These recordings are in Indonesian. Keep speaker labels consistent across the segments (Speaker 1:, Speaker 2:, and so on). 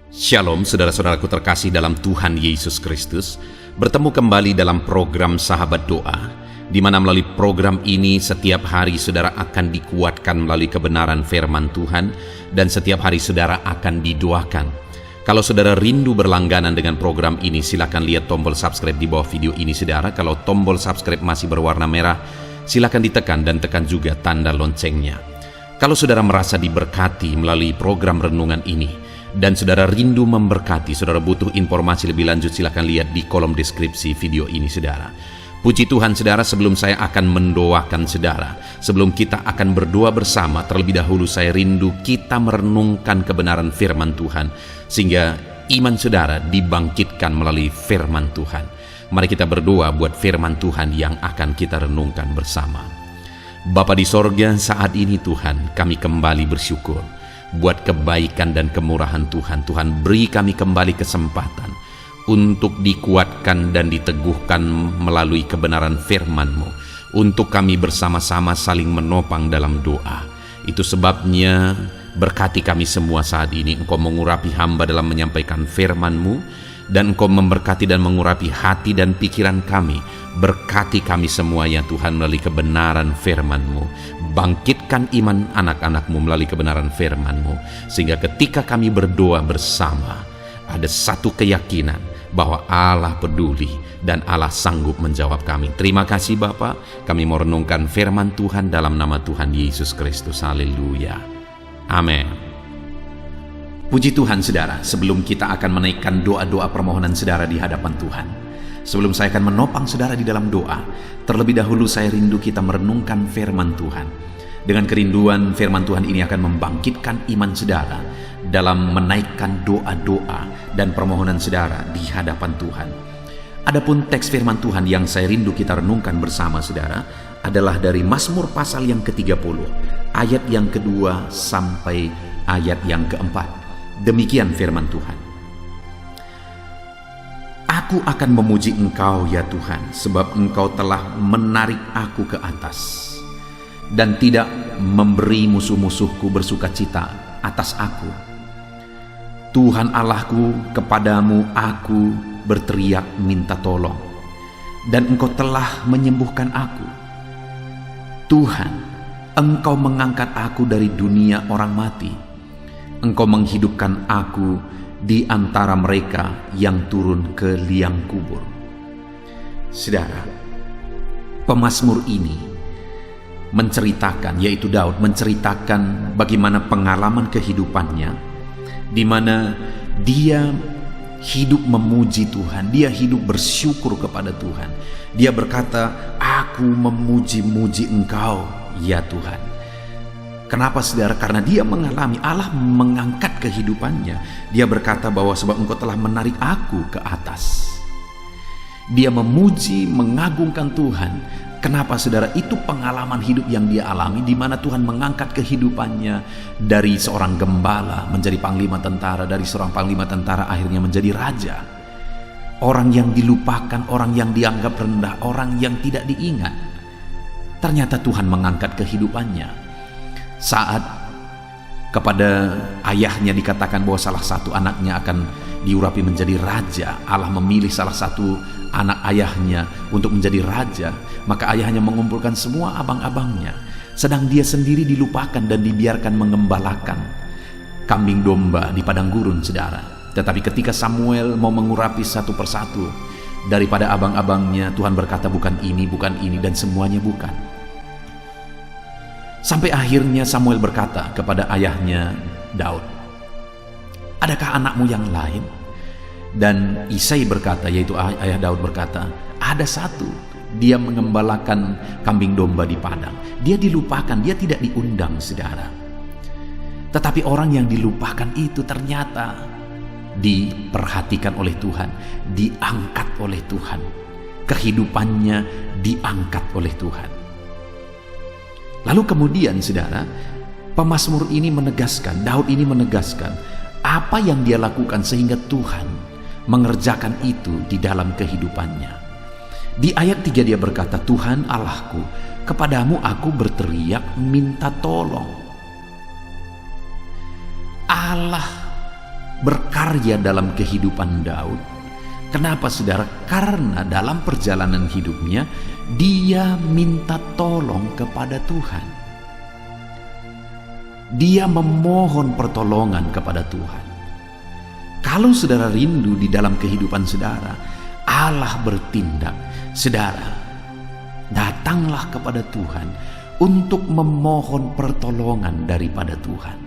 Speaker 1: Shalom saudara-saudaraku terkasih dalam Tuhan Yesus Kristus. Bertemu kembali dalam program Sahabat Doa, di mana melalui program ini setiap hari saudara akan dikuatkan melalui kebenaran firman Tuhan, dan setiap hari saudara akan didoakan. Kalau saudara rindu berlangganan dengan program ini, silakan lihat tombol subscribe di bawah video ini saudara. Kalau tombol subscribe masih berwarna merah, silakan ditekan dan tekan juga tanda loncengnya. Kalau saudara merasa diberkati melalui program renungan ini, dan saudara rindu memberkati, saudara butuh informasi lebih lanjut, silakan lihat di kolom deskripsi video ini saudara. Puji Tuhan saudara, sebelum saya akan mendoakan saudara, sebelum kita akan berdoa bersama, terlebih dahulu saya rindu kita merenungkan kebenaran firman Tuhan, sehingga iman saudara dibangkitkan melalui firman Tuhan. Mari kita berdoa buat firman Tuhan yang akan kita renungkan bersama. Bapa di sorga, saat ini Tuhan, kami kembali bersyukur buat kebaikan dan kemurahan Tuhan. Tuhan, beri kami kembali kesempatan untuk dikuatkan dan diteguhkan melalui kebenaran firman-Mu, untuk kami bersama-sama saling menopang dalam doa. Itu sebabnya berkati kami semua saat ini. Engkau mengurapi hamba dalam menyampaikan firman-Mu, dan Engkau memberkati dan mengurapi hati dan pikiran kami. Berkati kami semua ya Tuhan melalui kebenaran firman-Mu. Bangkitkan iman anak-anak-Mu melalui kebenaran firman-Mu, sehingga ketika kami berdoa bersama, ada satu keyakinan bahwa Allah peduli dan Allah sanggup menjawab kami. Terima kasih Bapa, kami mau renungkan firman Tuhan dalam nama Tuhan Yesus Kristus. Haleluya. Amin. Puji Tuhan saudara, sebelum kita akan menaikkan doa-doa permohonan saudara di hadapan Tuhan, sebelum saya akan menopang saudara di dalam doa, terlebih dahulu saya rindu kita merenungkan firman Tuhan. Dengan kerinduan firman Tuhan ini akan membangkitkan iman saudara dalam menaikkan doa-doa dan permohonan saudara di hadapan Tuhan. Adapun teks firman Tuhan yang saya rindu kita renungkan bersama saudara adalah dari Mazmur pasal yang ke-30, ayat yang kedua sampai ayat yang keempat. Demikian firman Tuhan. Aku akan memuji Engkau ya Tuhan, sebab Engkau telah menarik aku ke atas, dan tidak memberi musuh-musuhku bersukacita atas aku. Tuhan Allahku, kepadamu aku berteriak minta tolong, dan Engkau telah menyembuhkan aku. Tuhan, Engkau mengangkat aku dari dunia orang mati. Engkau menghidupkan aku di antara mereka yang turun ke liang kubur. Saudara, pemazmur ini menceritakan, yaitu Daud menceritakan bagaimana pengalaman kehidupannya, di mana dia hidup memuji Tuhan, dia hidup bersyukur kepada Tuhan. Dia berkata, aku memuji-muji Engkau ya Tuhan. Kenapa saudara? Karena dia mengalami Allah mengangkat kehidupannya. Dia berkata bahwa sebab Engkau telah menarik aku ke atas. Dia memuji, mengagungkan Tuhan. Kenapa saudara? Itu pengalaman hidup yang dia alami, di mana Tuhan mengangkat kehidupannya dari seorang gembala menjadi panglima tentara, dari seorang panglima tentara akhirnya menjadi raja. Orang yang dilupakan, orang yang dianggap rendah, orang yang tidak diingat. Ternyata Tuhan mengangkat kehidupannya. Saat kepada ayahnya dikatakan bahwa salah satu anaknya akan diurapi menjadi raja, Allah memilih salah satu anak ayahnya untuk menjadi raja, maka ayahnya mengumpulkan semua abang-abangnya, sedang dia sendiri dilupakan dan dibiarkan mengembalakan kambing domba di padang gurun saudara. Tetapi ketika Samuel mau mengurapi satu persatu daripada abang-abangnya, Tuhan berkata bukan ini, dan semuanya bukan. Sampai akhirnya Samuel berkata kepada ayahnya Daud, adakah anakmu yang lain? Dan Isai berkata, yaitu ayah Daud berkata, ada satu. Dia mengembalakan kambing domba di padang. Dia dilupakan, dia tidak diundang saudara. Tetapi orang yang dilupakan itu ternyata diperhatikan oleh Tuhan, diangkat oleh Tuhan. Kehidupannya diangkat oleh Tuhan. Lalu kemudian saudara, pemazmur ini menegaskan, Daud ini menegaskan apa yang dia lakukan sehingga Tuhan mengerjakan itu di dalam kehidupannya. Di ayat 3 dia berkata, Tuhan Allahku, kepadamu aku berteriak minta tolong. Allah berkarya dalam kehidupan Daud. Kenapa saudara? Karena dalam perjalanan hidupnya dia minta tolong kepada Tuhan. Dia memohon pertolongan kepada Tuhan. Kalau saudara rindu di dalam kehidupan saudara, Allah bertindak. Saudara, datanglah kepada Tuhan untuk memohon pertolongan daripada Tuhan.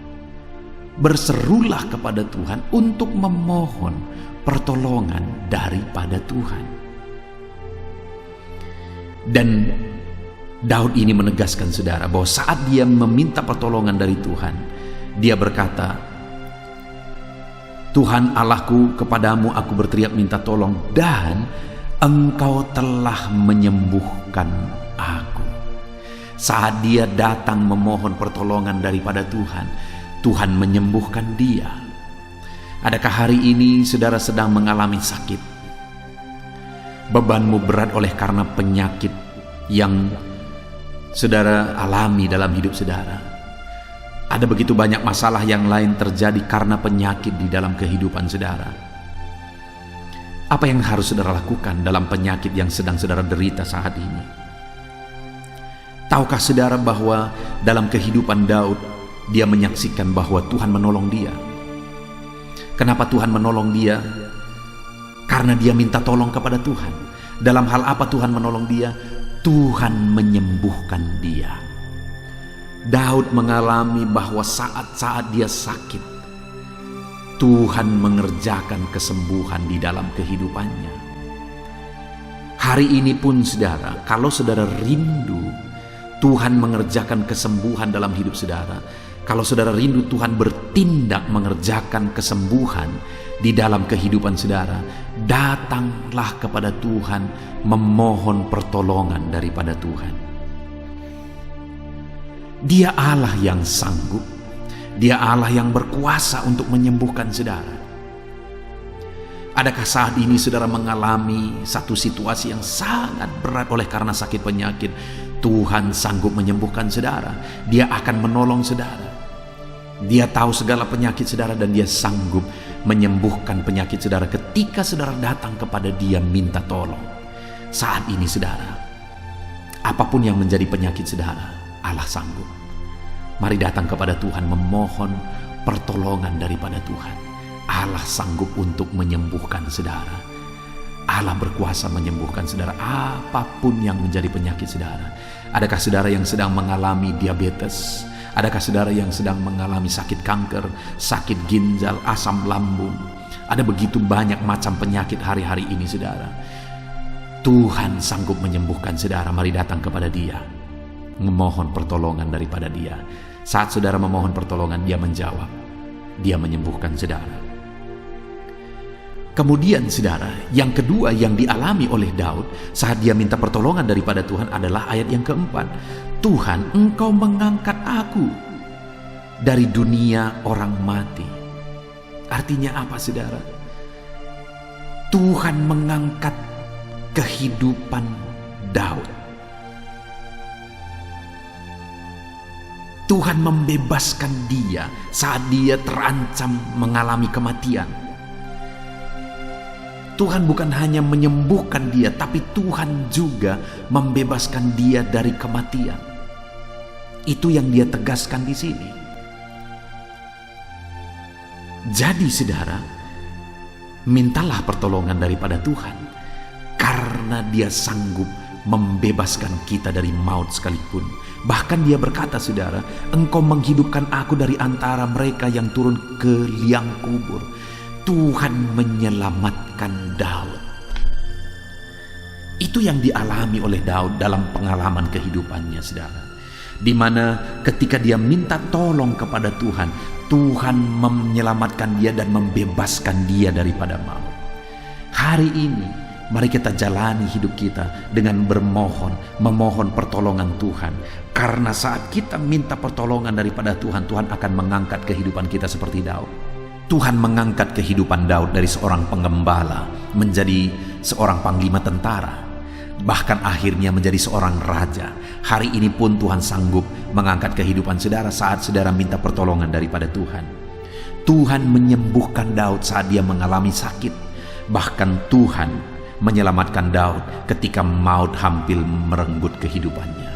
Speaker 1: Berserulah kepada Tuhan untuk memohon pertolongan daripada Tuhan. Dan Daud ini menegaskan saudara bahwa saat dia meminta pertolongan dari Tuhan, dia berkata, Tuhan Allahku, kepadamu aku berteriak minta tolong dan Engkau telah menyembuhkan aku. Saat dia datang memohon pertolongan daripada Tuhan, Tuhan menyembuhkan dia. Adakah hari ini saudara sedang mengalami sakit? Bebanmu berat oleh karena penyakit yang saudara alami dalam hidup saudara. Ada begitu banyak masalah yang lain terjadi karena penyakit di dalam kehidupan saudara. Apa yang harus saudara lakukan dalam penyakit yang sedang saudara derita saat ini? Tahukah saudara bahwa dalam kehidupan Daud, dia menyaksikan bahwa Tuhan menolong dia? Kenapa Tuhan menolong dia? Karena dia minta tolong kepada Tuhan. Dalam hal apa Tuhan menolong dia? Tuhan menyembuhkan dia. Daud mengalami bahwa saat-saat dia sakit, Tuhan mengerjakan kesembuhan di dalam kehidupannya. Hari ini pun saudara, kalau saudara rindu Tuhan mengerjakan kesembuhan dalam hidup saudara, kalau saudara rindu Tuhan bertindak mengerjakan kesembuhan di dalam kehidupan saudara, datanglah kepada Tuhan memohon pertolongan daripada Tuhan. Dia Allah yang sanggup, Dia Allah yang berkuasa untuk menyembuhkan saudara. Adakah saat ini saudara mengalami satu situasi yang sangat berat oleh karena sakit penyakit? Tuhan sanggup menyembuhkan saudara. Dia akan menolong saudara. Dia tahu segala penyakit saudara dan dia sanggup menyembuhkan penyakit saudara ketika saudara datang kepada dia minta tolong. Saat ini saudara, apapun yang menjadi penyakit saudara, Allah sanggup. Mari datang kepada Tuhan memohon pertolongan daripada Tuhan. Allah sanggup untuk menyembuhkan saudara. Allah berkuasa menyembuhkan saudara apapun yang menjadi penyakit saudara. Adakah saudara yang sedang mengalami diabetes? Adakah saudara yang sedang mengalami sakit kanker, sakit ginjal, asam lambung? Ada begitu banyak macam penyakit hari-hari ini saudara. Tuhan sanggup menyembuhkan saudara. Mari datang kepada dia, memohon pertolongan daripada dia. Saat saudara memohon pertolongan, dia menjawab. Dia menyembuhkan saudara. Kemudian saudara, yang kedua yang dialami oleh Daud saat dia minta pertolongan daripada Tuhan adalah ayat yang keempat. Tuhan, Engkau mengangkat aku dari dunia orang mati. Artinya apa saudara? Tuhan mengangkat kehidupan Daud. Tuhan membebaskan dia saat dia terancam mengalami kematian. Tuhan bukan hanya menyembuhkan dia, tapi Tuhan juga membebaskan dia dari kematian. Itu yang dia tegaskan di sini. Jadi saudara, mintalah pertolongan daripada Tuhan, karena dia sanggup membebaskan kita dari maut sekalipun. Bahkan dia berkata saudara, Engkau menghidupkan aku dari antara mereka yang turun ke liang kubur. Tuhan menyelamatkan Daud. Itu yang dialami oleh Daud dalam pengalaman kehidupannya saudara. Di mana ketika dia minta tolong kepada Tuhan, Tuhan menyelamatkan dia dan membebaskan dia daripada maut. Hari ini mari kita jalani hidup kita dengan memohon pertolongan Tuhan. Karena saat kita minta pertolongan daripada Tuhan, Tuhan akan mengangkat kehidupan kita seperti Daud. Tuhan mengangkat kehidupan Daud dari seorang penggembala menjadi seorang panglima tentara. Bahkan akhirnya menjadi seorang raja. Hari ini pun Tuhan sanggup mengangkat kehidupan saudara saat saudara minta pertolongan daripada Tuhan.
Speaker 2: Tuhan menyembuhkan Daud saat dia mengalami sakit. Bahkan Tuhan menyelamatkan Daud ketika maut hampir merenggut kehidupannya.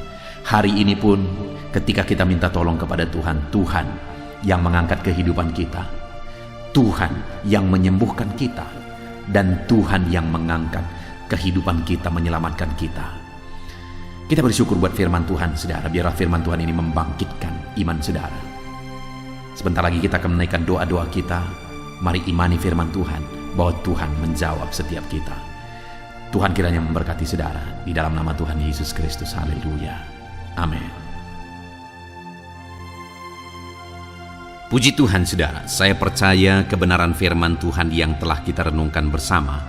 Speaker 2: Hari ini pun ketika kita minta tolong kepada Tuhan, Tuhan yang mengangkat kehidupan kita, Tuhan yang menyembuhkan kita, dan Tuhan yang mengangkat kehidupan kita, menyelamatkan kita. Kita bersyukur buat firman Tuhan, saudara. Biarlah firman Tuhan ini membangkitkan iman saudara. Sebentar lagi kita akan menaikkan doa-doa kita. Mari imani firman Tuhan bahwa Tuhan menjawab setiap kita. Tuhan kiranya memberkati saudara di dalam nama Tuhan Yesus Kristus. Haleluya. Amin.
Speaker 1: Puji Tuhan saudara, saya percaya kebenaran firman Tuhan yang telah kita renungkan bersama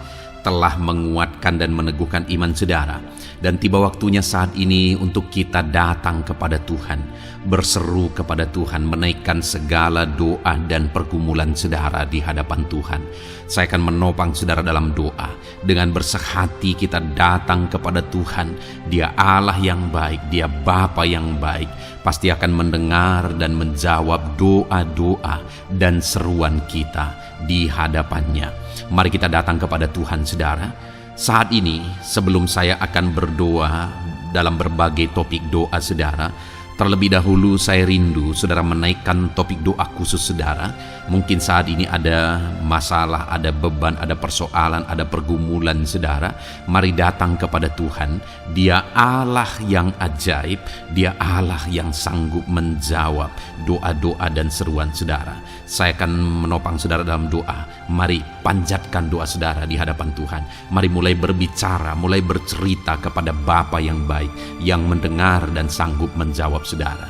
Speaker 1: telah menguatkan dan meneguhkan iman saudara. Dan tiba waktunya saat ini untuk kita datang kepada Tuhan, berseru kepada Tuhan, menaikkan segala doa dan pergumulan saudara di hadapan Tuhan. Saya akan menopang saudara dalam doa. Dengan bersehati kita datang kepada Tuhan. Dia Allah yang baik, Dia Bapa yang baik, pasti akan mendengar dan menjawab doa-doa dan seruan kita di hadapannya. Mari kita datang kepada Tuhan saudara. Saat ini sebelum saya akan berdoa dalam berbagai topik doa saudara, terlebih dahulu saya rindu saudara menaikkan topik doa khusus saudara. Mungkin saat ini ada masalah, ada beban, ada persoalan, ada pergumulan saudara. Mari datang kepada Tuhan. Dia Allah yang ajaib, Dia Allah yang sanggup menjawab doa-doa dan seruan saudara. Saya akan menopang saudara dalam doa. Mari panjatkan doa saudara di hadapan Tuhan. Mari mulai berbicara, mulai bercerita kepada Bapa yang baik, yang mendengar dan sanggup menjawab saudara.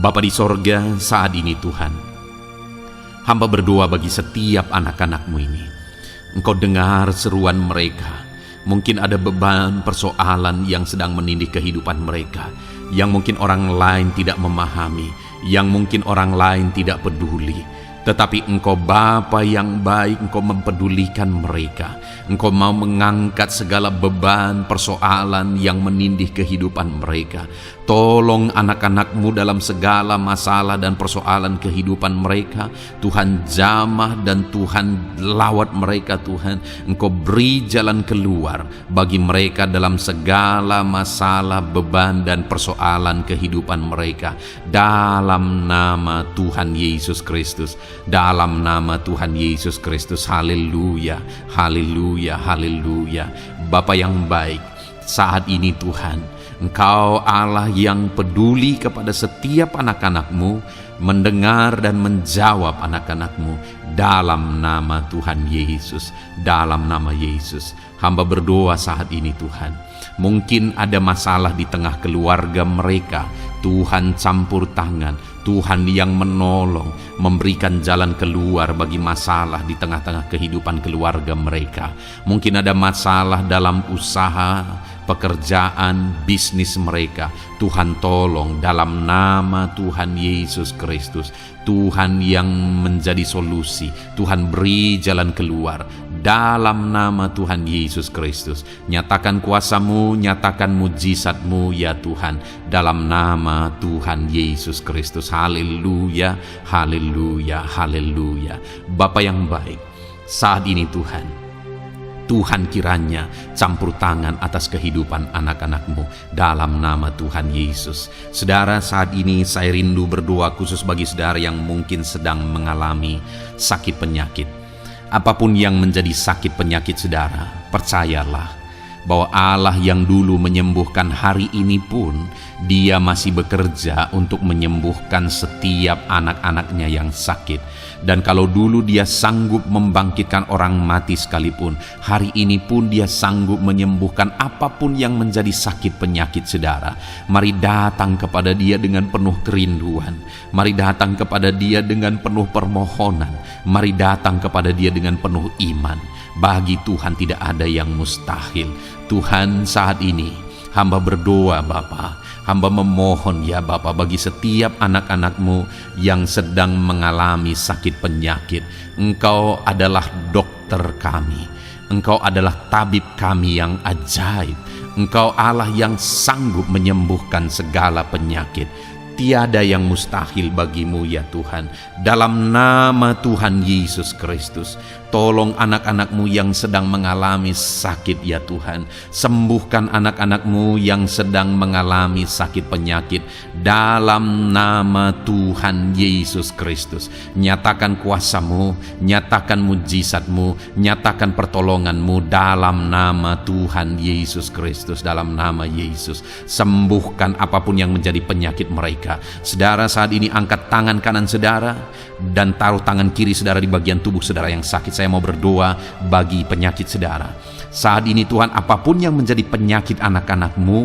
Speaker 1: Bapa di sorga, saat ini Tuhan, hamba berdoa bagi setiap anak-anak-Mu ini. Engkau dengar seruan mereka. Mungkin ada beban persoalan yang sedang menindih kehidupan mereka, yang mungkin orang lain tidak memahami, yang mungkin orang lain tidak peduli. Tetapi Engkau Bapa yang baik, Engkau mempedulikan mereka. Engkau mau mengangkat segala beban persoalan yang menindih kehidupan mereka. Tolong anak-anak-Mu dalam segala masalah dan persoalan kehidupan mereka. Tuhan jamah dan Tuhan lawat mereka Tuhan. Engkau beri jalan keluar bagi mereka dalam segala masalah, beban dan persoalan kehidupan mereka. Dalam nama Tuhan Yesus Kristus. Dalam nama Tuhan Yesus Kristus. Haleluya, haleluya, haleluya. Bapa yang baik, saat ini Tuhan, Engkau Allah yang peduli kepada setiap anak-anak-Mu, mendengar dan menjawab anak-anak-Mu. Dalam nama Tuhan Yesus, dalam nama Yesus, hamba berdoa saat ini Tuhan. Mungkin ada masalah di tengah keluarga mereka. Tuhan campur tangan, Tuhan yang menolong, memberikan jalan keluar bagi masalah di tengah-tengah kehidupan keluarga mereka. Mungkin ada masalah dalam usaha, pekerjaan, bisnis mereka. Tuhan tolong dalam nama Tuhan Yesus Kristus. Tuhan yang menjadi solusi, Tuhan beri jalan keluar dalam nama Tuhan Yesus Kristus. Nyatakan kuasa-Mu, nyatakan mujizat-Mu ya Tuhan, dalam nama Tuhan Yesus Kristus. Haleluya, haleluya, haleluya. Bapa yang baik, saat ini Tuhan kiranya campur tangan atas kehidupan anak-anak-Mu dalam nama Tuhan Yesus. Saudara, saat ini saya rindu berdoa khusus bagi saudara yang mungkin sedang mengalami sakit penyakit. Apapun yang menjadi sakit penyakit saudara, percayalah bahwa Allah yang dulu menyembuhkan hari ini pun Dia masih bekerja untuk menyembuhkan setiap anak-anaknya yang sakit. Dan kalau dulu Dia sanggup membangkitkan orang mati sekalipun, hari ini pun Dia sanggup menyembuhkan apapun yang menjadi sakit penyakit saudara. Mari datang kepada Dia dengan penuh kerinduan. Mari datang kepada Dia dengan penuh permohonan. Mari datang kepada Dia dengan penuh iman. Bagi Tuhan tidak ada yang mustahil. Tuhan, saat ini hamba berdoa Bapa. Hamba memohon ya Bapa bagi setiap anak-anak-Mu yang sedang mengalami sakit penyakit. Engkau adalah dokter kami. Engkau adalah tabib kami yang ajaib. Engkau Allah yang sanggup menyembuhkan segala penyakit. tiada yang mustahil bagimu ya Tuhan. Dalam nama Tuhan Yesus Kristus, tolong anak-anak-Mu yang sedang mengalami sakit ya Tuhan. Sembuhkan anak-anak-Mu yang sedang mengalami sakit penyakit. Dalam nama Tuhan Yesus Kristus, nyatakan kuasa-Mu, nyatakan mujizat-Mu, nyatakan pertolongan-Mu dalam nama Tuhan Yesus Kristus. Dalam nama Yesus, sembuhkan apapun yang menjadi penyakit mereka. Saudara, saat ini angkat tangan kanan saudara dan taruh tangan kiri saudara di bagian tubuh saudara yang sakit. Saya mau berdoa bagi penyakit saudara. Saat ini Tuhan, apapun yang menjadi penyakit anak-anak-Mu,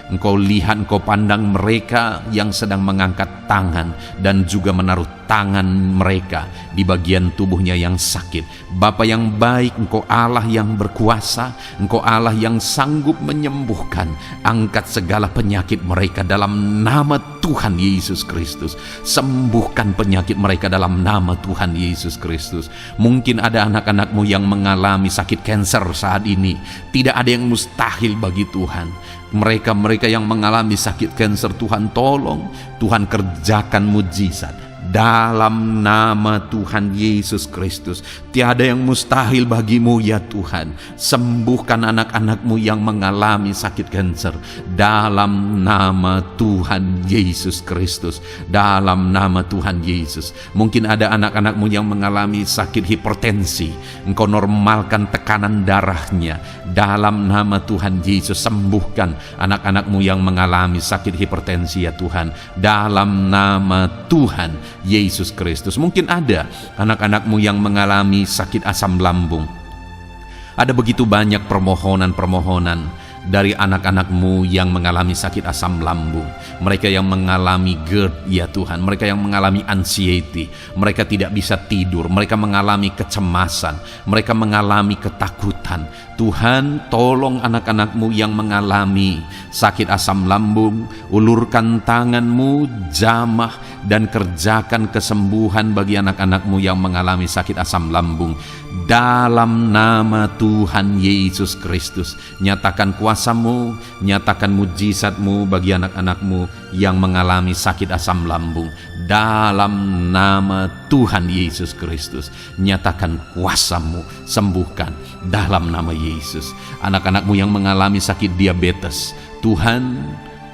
Speaker 1: Engkau lihat, Engkau pandang mereka yang sedang mengangkat tangan dan juga menaruh tangan mereka di bagian tubuhnya yang sakit. Bapa yang baik, Engkau Allah yang berkuasa, Engkau Allah yang sanggup menyembuhkan. Angkat segala penyakit mereka dalam nama Tuhan Yesus Kristus. Sembuhkan penyakit mereka dalam nama Tuhan Yesus Kristus. Mungkin ada anak-anak-Mu yang mengalami sakit kanker saat ini. Tidak ada yang mustahil bagi Tuhan. Mereka yang mengalami sakit kanker, Tuhan tolong, Tuhan kerjakan mujizat dalam nama Tuhan Yesus Kristus. Tiada yang mustahil bagimu ya Tuhan. Sembuhkan anak-anak-Mu yang mengalami sakit kanker dalam nama Tuhan Yesus Kristus. Dalam nama Tuhan Yesus. Mungkin ada anak-anak-Mu yang mengalami sakit hipertensi. Engkau normalkan tekanan darahnya dalam nama Tuhan Yesus. Sembuhkan anak-anak-Mu yang mengalami sakit hipertensi ya Tuhan, dalam nama Tuhan Yesus Kristus. Mungkin ada anak-anak-Mu yang mengalami sakit asam lambung. Ada begitu banyak permohonan-permohonan dari anak-anak-Mu yang mengalami sakit asam lambung. Mereka yang mengalami GERD ya Tuhan. Mereka yang mengalami anxiety. Mereka tidak bisa tidur. Mereka mengalami kecemasan. Mereka mengalami ketakutan. Tuhan, tolong anak-anak-Mu yang mengalami sakit asam lambung. Ulurkan tangan-Mu, jamah dan kerjakan kesembuhan bagi anak-anak-Mu yang mengalami sakit asam lambung. Dalam nama Tuhan Yesus Kristus, nyatakan kuasa-Mu, nyatakan mujizat-Mu bagi anak-anak-Mu yang mengalami sakit asam lambung. Dalam nama Tuhan Yesus Kristus, nyatakan kuasa-Mu, sembuhkan dalam nama Yesus. Anak-anak-Mu yang mengalami sakit diabetes, Tuhan,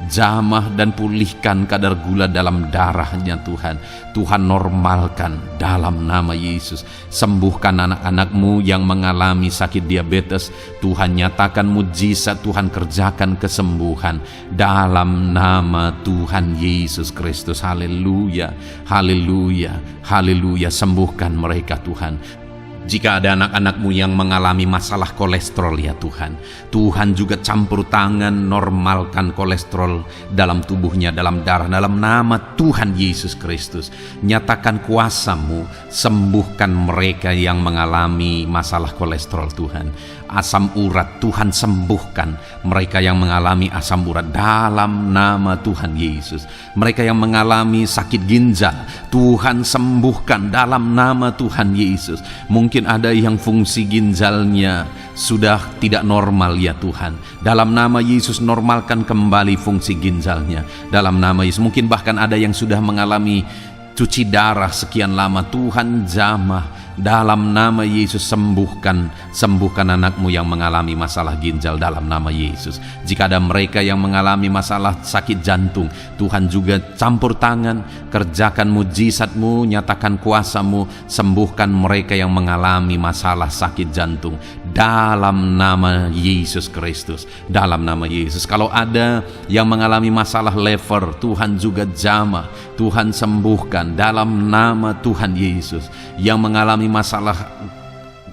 Speaker 1: jamah dan pulihkan kadar gula dalam darahnya Tuhan. Tuhan normalkan dalam nama Yesus. Sembuhkan anak-anak-Mu yang mengalami sakit diabetes. Tuhan nyatakan mujizat, Tuhan kerjakan kesembuhan dalam nama Tuhan Yesus Kristus. Haleluya, haleluya, haleluya. Sembuhkan mereka Tuhan. Jika ada anak-anak-Mu yang mengalami masalah kolesterol ya Tuhan, Tuhan juga campur tangan, normalkan kolesterol dalam tubuhnya, dalam darah, dalam nama Tuhan Yesus Kristus. Nyatakan kuasa-Mu, sembuhkan mereka yang mengalami masalah kolesterol Tuhan. Asam urat, Tuhan sembuhkan mereka yang mengalami asam urat dalam nama Tuhan Yesus. Mereka yang mengalami sakit ginjal, Tuhan sembuhkan dalam nama Tuhan Yesus. Mungkin ada yang fungsi ginjalnya sudah tidak normal ya Tuhan. Dalam nama Yesus, normalkan kembali fungsi ginjalnya dalam nama Yesus. Mungkin bahkan ada yang sudah mengalami cuci darah sekian lama, Tuhan jamah dalam nama Yesus. Sembuhkan anak-Mu yang mengalami masalah ginjal dalam nama Yesus. Jika ada mereka yang mengalami masalah sakit jantung, Tuhan juga campur tangan, kerjakan mujizat-Mu, nyatakan kuasa-Mu, sembuhkan mereka yang mengalami masalah sakit jantung dalam nama Yesus Kristus. Dalam nama Yesus. Kalau ada yang mengalami masalah liver, Tuhan juga jamah, Tuhan sembuhkan dalam nama Tuhan Yesus. Yang mengalami masalah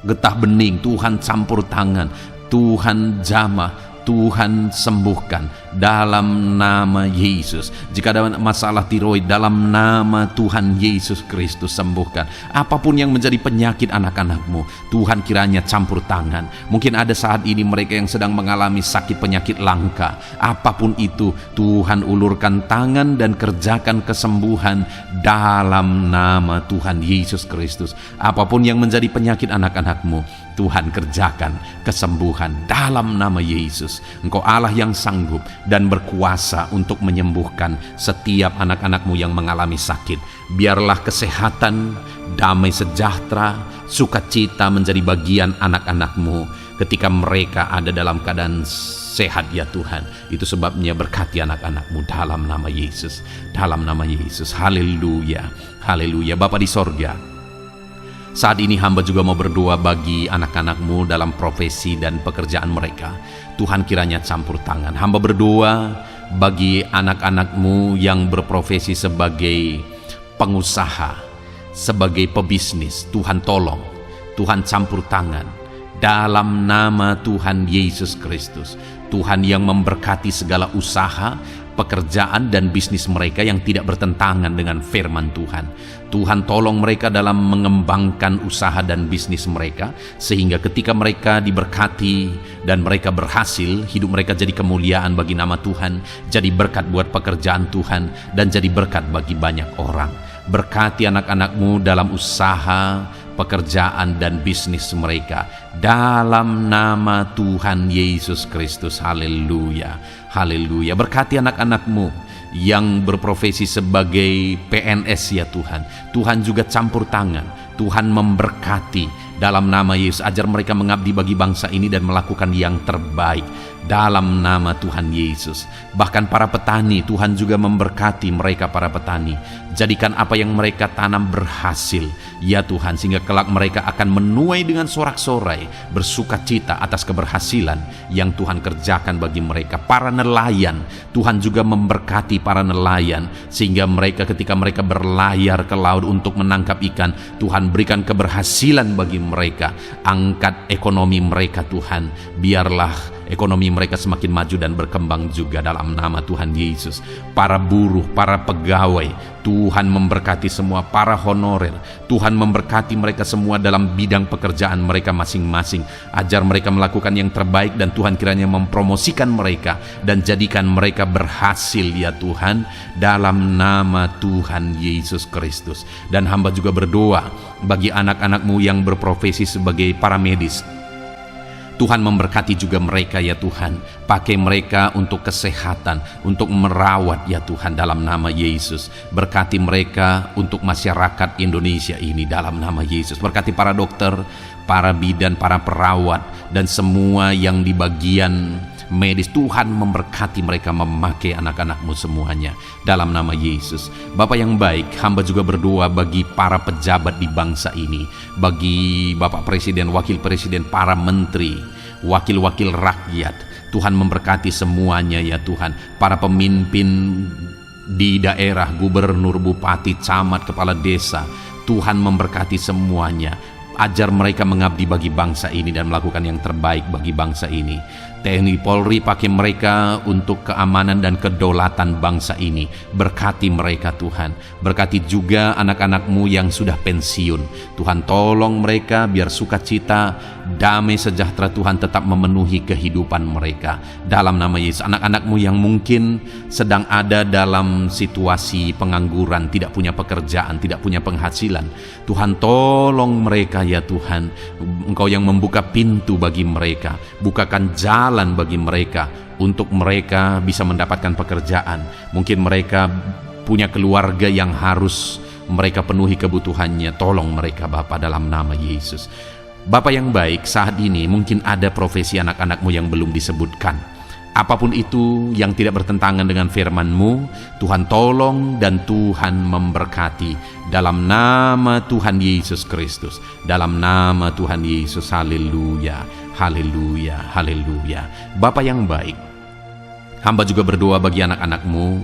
Speaker 1: getah bening, Tuhan campur tangan, Tuhan jamah, Tuhan sembuhkan dalam nama Yesus. Jika ada masalah tiroid, dalam nama Tuhan Yesus Kristus sembuhkan. Apapun yang menjadi penyakit anak-anak-Mu, Tuhan kiranya campur tangan. Mungkin ada saat ini mereka yang sedang mengalami sakit penyakit langka. Apapun itu, Tuhan ulurkan tangan dan kerjakan kesembuhan dalam nama Tuhan Yesus Kristus. Apapun yang menjadi penyakit anak-anak-Mu, Tuhan kerjakan kesembuhan dalam nama Yesus. Engkau Allah yang sanggup dan berkuasa untuk menyembuhkan setiap anak-anak-Mu yang mengalami sakit. Biarlah kesehatan, damai sejahtera, sukacita menjadi bagian anak-anak-Mu ketika mereka ada dalam keadaan sehat ya Tuhan. Itu sebabnya berkati anak-anak-Mu dalam nama Yesus. Dalam nama Yesus. Haleluya. Haleluya. Bapa di sorga, saat ini hamba juga mau berdoa bagi anak-anak-Mu dalam profesi dan pekerjaan mereka. Tuhan kiranya campur tangan. Hamba berdoa bagi anak-anak-Mu yang berprofesi sebagai pengusaha, sebagai pebisnis. Tuhan tolong, Tuhan campur tangan dalam nama Tuhan Yesus Kristus. Tuhan yang memberkati segala usaha, pekerjaan dan bisnis mereka yang tidak bertentangan dengan firman Tuhan. Tuhan tolong mereka dalam mengembangkan usaha dan bisnis mereka, sehingga ketika mereka diberkati dan mereka berhasil, hidup mereka jadi kemuliaan bagi nama Tuhan, jadi berkat buat pekerjaan Tuhan, dan jadi berkat bagi banyak orang. Berkati anak-anak-Mu dalam usaha, pekerjaan dan bisnis mereka dalam nama Tuhan Yesus Kristus. Haleluya. Haleluya. Berkati anak-anak-Mu yang berprofesi sebagai PNS ya Tuhan. Tuhan juga campur tangan. Tuhan memberkati dalam nama Yesus. Ajar mereka mengabdi bagi bangsa ini dan melakukan yang terbaik dalam nama Tuhan Yesus. Bahkan para petani, Tuhan juga memberkati mereka para petani. Jadikan apa yang mereka tanam berhasil ya Tuhan, sehingga kelak mereka akan menuai dengan sorak-sorai, bersukacita atas keberhasilan yang Tuhan kerjakan bagi mereka. Para nelayan, Tuhan juga memberkati para nelayan, sehingga mereka ketika mereka berlayar ke laut untuk menangkap ikan, Tuhan berikan keberhasilan bagi mereka. Angkat ekonomi mereka Tuhan, biarlah ekonomi mereka semakin maju dan berkembang juga dalam nama Tuhan Yesus. Para buruh, para pegawai, Tuhan memberkati semua. Para honorer, Tuhan memberkati mereka semua dalam bidang pekerjaan mereka masing-masing. Ajar mereka melakukan yang terbaik, dan Tuhan kiranya mempromosikan mereka dan jadikan mereka berhasil ya Tuhan, dalam nama Tuhan Yesus Kristus. Dan hamba juga berdoa bagi anak-anak-Mu yang berprofesi sebagai para medis. Tuhan memberkati juga mereka ya Tuhan. Pakai mereka untuk kesehatan, untuk merawat ya Tuhan, dalam nama Yesus. Berkati mereka untuk masyarakat Indonesia ini dalam nama Yesus. Berkati para dokter, para bidan, para perawat, dan semua yang di bagian medis. Tuhan memberkati mereka, memakai anak-anak-Mu semuanya dalam nama Yesus. Bapa yang baik, hamba juga berdoa bagi para pejabat di bangsa ini, bagi Bapak Presiden, Wakil Presiden, para menteri, wakil-wakil rakyat. Tuhan memberkati semuanya ya Tuhan. Para pemimpin di daerah, gubernur, bupati, camat, kepala desa, Tuhan memberkati semuanya. Ajar mereka mengabdi bagi bangsa ini dan melakukan yang terbaik bagi bangsa ini. TNI Polri, pakai mereka untuk keamanan dan kedaulatan bangsa ini. Berkati mereka Tuhan. Berkati juga anak-anak-Mu yang sudah pensiun. Tuhan tolong mereka biar sukacita, damai sejahtera Tuhan tetap memenuhi kehidupan mereka dalam nama Yesus. Anak-anak-Mu yang mungkin sedang ada dalam situasi pengangguran, tidak punya pekerjaan, tidak punya penghasilan, Tuhan tolong mereka ya Tuhan. Engkau yang membuka pintu bagi mereka, bukakan jalan bagi mereka untuk mereka bisa mendapatkan pekerjaan. Mungkin mereka punya keluarga yang harus mereka penuhi kebutuhannya. Tolong mereka Bapa dalam nama Yesus. Bapa yang baik, saat ini mungkin ada profesi anak-anak-Mu yang belum disebutkan. Apapun itu yang tidak bertentangan dengan firman-Mu, Tuhan tolong dan Tuhan memberkati dalam nama Tuhan Yesus Kristus. Dalam nama Tuhan Yesus. Haleluya. Haleluya. Haleluya. Bapa yang baik, hamba juga berdoa bagi anak-anak-Mu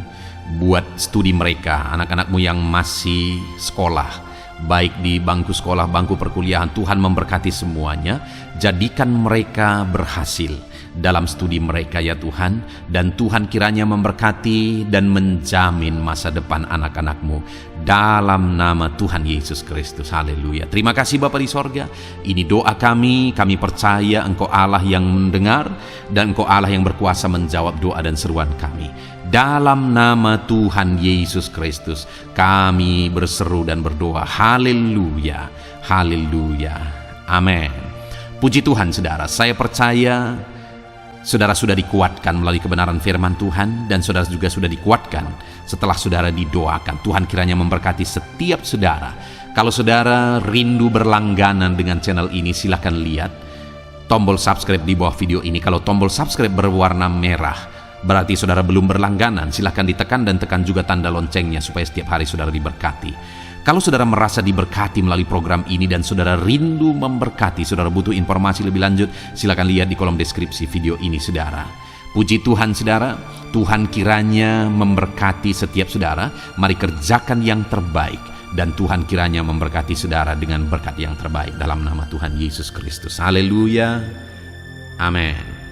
Speaker 1: buat studi mereka. Anak-anak-Mu yang masih sekolah, baik di bangku sekolah, bangku perkuliahan, Tuhan memberkati semuanya. Jadikan mereka berhasil dalam studi mereka ya Tuhan. Dan Tuhan kiranya memberkati dan menjamin masa depan anak-anak-Mu dalam nama Tuhan Yesus Kristus. Haleluya. Terima kasih Bapa di sorga. Ini doa kami percaya Engkau Allah yang mendengar, dan Engkau Allah yang berkuasa menjawab doa dan seruan kami. Dalam nama Tuhan Yesus Kristus kami berseru dan berdoa. Haleluya. Haleluya. Amin. Puji Tuhan saudara, saya percaya saudara sudah dikuatkan melalui kebenaran firman Tuhan, dan saudara juga sudah dikuatkan setelah saudara didoakan. Tuhan kiranya memberkati setiap saudara. Kalau saudara rindu berlangganan dengan channel ini, silakan lihat tombol subscribe di bawah video ini. Kalau tombol subscribe berwarna merah, berarti saudara belum berlangganan. Silakan ditekan dan tekan juga tanda loncengnya supaya setiap hari saudara diberkati. Kalau saudara merasa diberkati melalui program ini dan saudara rindu memberkati, saudara butuh informasi lebih lanjut, silakan lihat di kolom deskripsi video ini saudara. Puji Tuhan saudara, Tuhan kiranya memberkati setiap saudara. Mari kerjakan yang terbaik, dan Tuhan kiranya memberkati saudara dengan berkat yang terbaik dalam nama Tuhan Yesus Kristus. Haleluya. Amin.